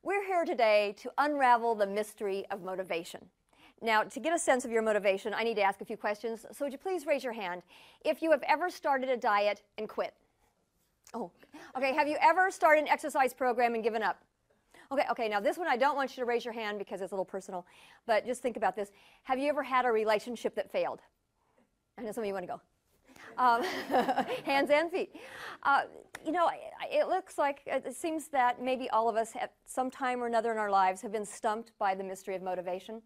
We're here today to unravel the mystery of motivation. Now, to get a sense of your motivation, I need to ask a few questions. So would you please raise your hand if you have ever started a diet and quit? Oh, okay. Have you ever started an exercise program and given up? Okay, now this one I don't want you to raise your hand because it's a little personal, but just think about this. Have you ever had a relationship that failed? I know some of you want to go. Hands and feet. You know, it looks like, it seems that maybe all of us at some time or another in our lives have been stumped by the mystery of motivation.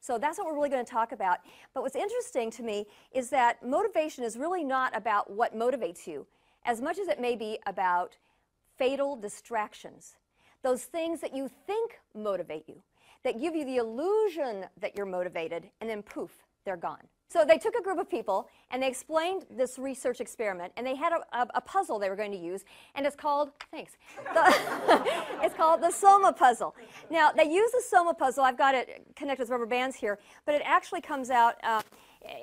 So that's what we're really going to talk about. But what's interesting to me is that motivation is really not about what motivates you, as much as it may be about fatal distractions. Those things that you think motivate you, that give you the illusion that you're motivated, and then poof, they're gone. So they took a group of people and they explained this research experiment, and they had a puzzle they were going to use, and it's called, thanks, it's called the Soma puzzle. Now, they use the Soma puzzle, I've got it connected with rubber bands here, but it actually comes out,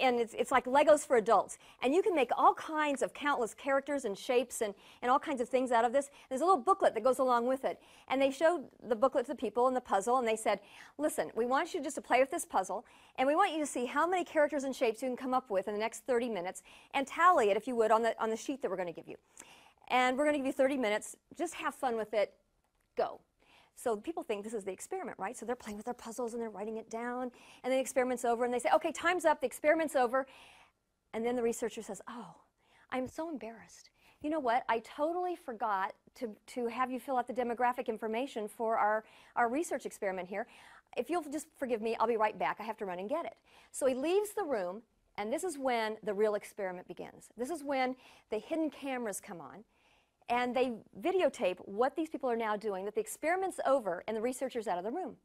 and it's like Legos for adults. And you can make all kinds of countless characters and shapes and all kinds of things out of this. There's a little booklet that goes along with it. And they showed the booklet to the people and the puzzle, and they said, listen, we want you just to play with this puzzle, and we want you to see how many characters and shapes you can come up with in the next 30 minutes, and tally it, if you would, on the sheet that we're going to give you. And we're going to give you 30 minutes. Just have fun with it. Go. So people think this is the experiment, right? So they're playing with their puzzles and they're writing it down, and then the experiment's over, and they say, okay, time's up, the experiment's over. And then the researcher says, oh, I'm so embarrassed. You know what? I totally forgot to have you fill out the demographic information for our research experiment here. If you'll just forgive me, I'll be right back. I have to run and get it. So he leaves the room, and this is when the real experiment begins. This is when the hidden cameras come on, and they videotape what these people are now doing, that the experiment's over and the researcher's out of the room.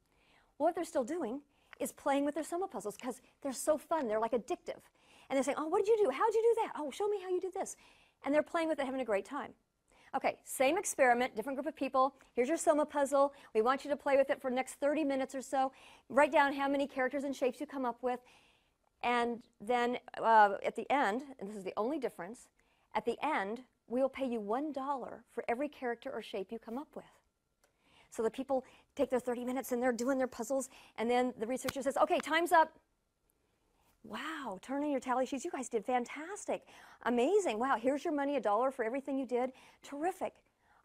Well, what they're still doing is playing with their Soma puzzles because they're so fun. They're like addictive. And they're saying, oh, what did you do? How did you do that? Oh, show me how you did this. And they're playing with it, having a great time. Okay, same experiment, different group of people. Here's your Soma puzzle. We want you to play with it for the next 30 minutes or so. Write down how many characters and shapes you come up with. And then at the end, and this is the only difference, at the end, we will pay you $1 for every character or shape you come up with. So the people take their 30 minutes and they're doing their puzzles, and then the researcher says, okay, time's up. Wow, turn in your tally sheets. You guys did fantastic. Amazing. Wow, here's your money, $1 for everything you did. Terrific.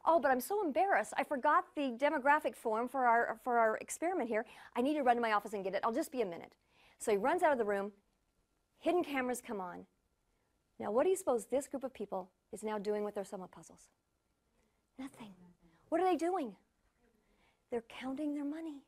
Oh, but I'm so embarrassed. I forgot the demographic form for our experiment here. I need to run to my office and get it. I'll just be a minute. So he runs out of the room. Hidden cameras come on. Now, what do you suppose this group of people is now doing with their Soma puzzles? Nothing. What are they doing? They're counting their money.